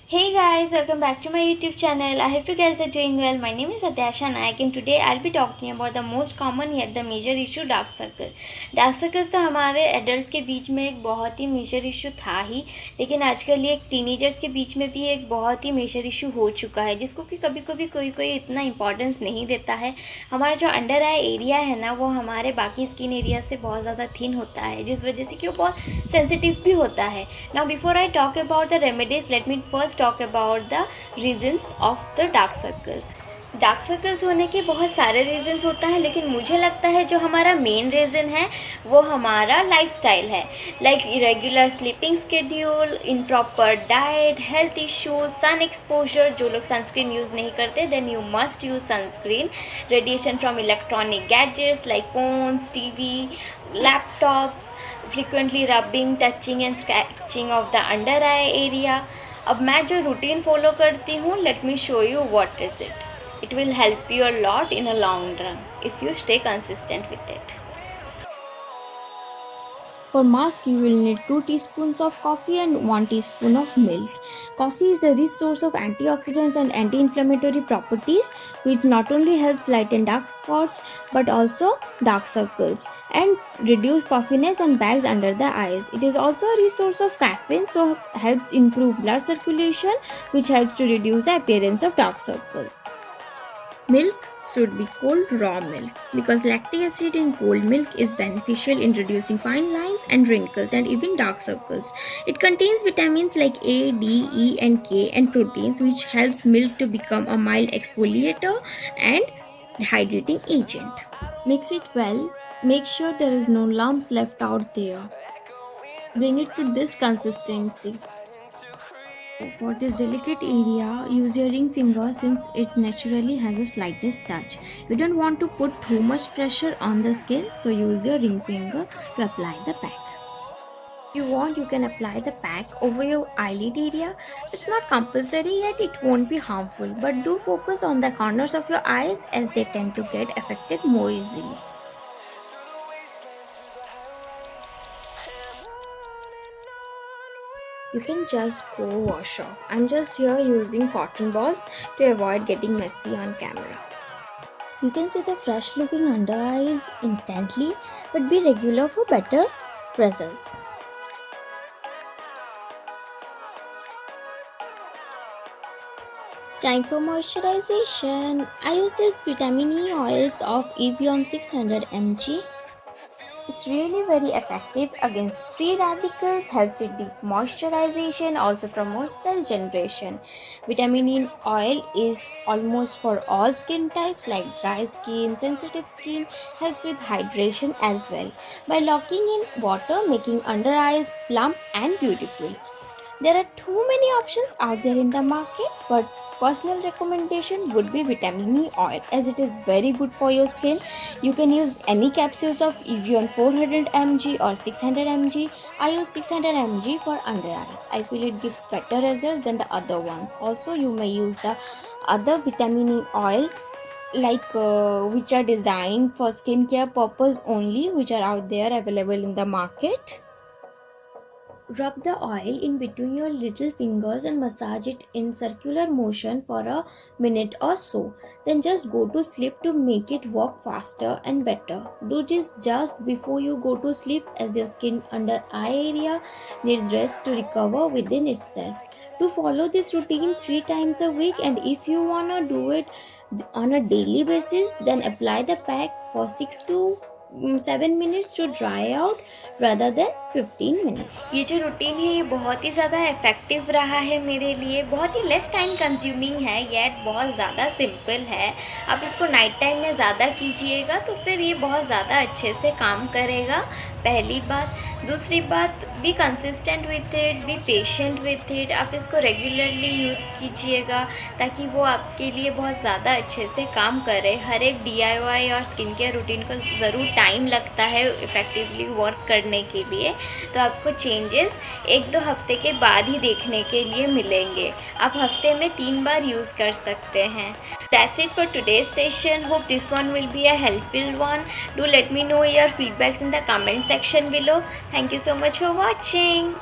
Hey guys, welcome back to my YouTube channel. I hope you guys are doing well. My name is Adyasha Naik and today I'll be talking about the most common yet the major issue dark circle. Dark circles तो हमारे adult के बीच में एक बहुत ही major issue था ही, लेकिन आजकल ये एक टीनेजर्स के बीच में भी एक बहुत ही मेजर इशू हो चुका है, जिसको कि कभी कभी कोई इतना इंपॉर्टेंस नहीं देता है। हमारा जो अंडर आई एरिया है ना, वो हमारे बाकी स्किन एरिया से बहुत ज़्यादा थिन होता है, जिस वजह से कि वो बहुत सेंसिटिव भी होता है। Now before I talk about the remedies, let me first talk about the reasons of the dark circles. Dark circles होने के बहुत सारे रीजंस होता है, लेकिन मुझे लगता है जो हमारा मेन रीज़न है वो हमारा लाइफस्टाइल है। Like irregular sleeping schedule, improper diet, health issues, sun exposure. जो लोग सनस्क्रीन यूज़ नहीं करते then you must use sunscreen. Radiation from electronic gadgets like phones, TV, laptops, frequently rubbing, touching and scratching of the under eye area। अब मैं जो routine follow करती हूँ, let me show you what is it will help you a lot in a long run if you stay consistent with it. For mask, you will need 2 teaspoons of coffee and 1 teaspoon of milk. Coffee is a rich source of antioxidants and anti-inflammatory properties, which not only helps lighten dark spots but also dark circles and reduce puffiness and bags under the eyes. It is also a rich source of caffeine, so helps improve blood circulation, which helps to reduce the appearance of dark circles. Milk should be cold raw milk because lactic acid in cold milk is beneficial in reducing fine lines and wrinkles and even dark circles. It contains vitamins like A, D, E and K and proteins which helps milk to become a mild exfoliator and hydrating agent. Mix it well. Make sure there is no lumps left out there. Bring it to this consistency. For this delicate area, use your ring finger since it naturally has the slightest touch. You don't want to put too much pressure on the skin, so use your ring finger to apply the pack. If you want, you can apply the pack over your eyelid area. It's not compulsory yet, it won't be harmful, but do focus on the corners of your eyes as they tend to get affected more easily. You can just go wash off. I'm just here using cotton balls to avoid getting messy on camera. You can see the fresh looking under eyes instantly, but be regular for better results. Time for moisturization. I use this vitamin E oils of Evian 600 mg. It's really very effective against free radicals, helps with deep moisturization, also promotes cell generation. Vitamin E oil is almost for all skin types like dry skin, sensitive skin, helps with hydration as well by locking in water, making under eyes plump and beautiful. There are too many options out there in the market, but personal recommendation would be vitamin E oil as it is very good for your skin. You can use any capsules of Evian 400 mg or 600 mg. I use 600 mg for under eyes. I feel it gives better results than the other ones. Also, you may use the other vitamin E oil which are designed for skincare purpose only, which are out there available in the market. Rub the oil in between your little fingers and massage it in circular motion for a minute or so. Then just go to sleep to make it work faster and better. Do this just before you go to sleep as your skin under eye area needs rest to recover within itself. To follow this routine 3 times a week, and if you wanna do it on a daily basis, then apply the pack for 6 to 7 minutes to dry out rather than 15 minutes. ये जो routine है ये बहुत ही ज़्यादा effective रहा है मेरे लिए, बहुत ही लेस टाइम कंज्यूमिंग है, येट बहुत ज़्यादा सिंपल है। आप इसको नाइट टाइम में ज़्यादा कीजिएगा तो फिर ये बहुत ज़्यादा अच्छे से काम करेगा, पहली बात। दूसरी बात, be consistent with it, be patient with it. आप इसको रेगुलरली यूज़ कीजिएगा ताकि वो आपके लिए बहुत ज़्यादा अच्छे से काम करे। हर एक DIY और स्किन केयर रूटीन को ज़रूर टाइम लगता है इफ़ेक्टिवली वर्क करने के लिए, तो आपको चेंजेस 1-2 हफ्ते के बाद ही देखने के लिए मिलेंगे। आप हफ्ते में 3 बार यूज़ कर सकते हैं। That's it for today's session. Hope this one will be a helpful one. Do let me know your feedbacks in the comment section below. Thank you so much for watching.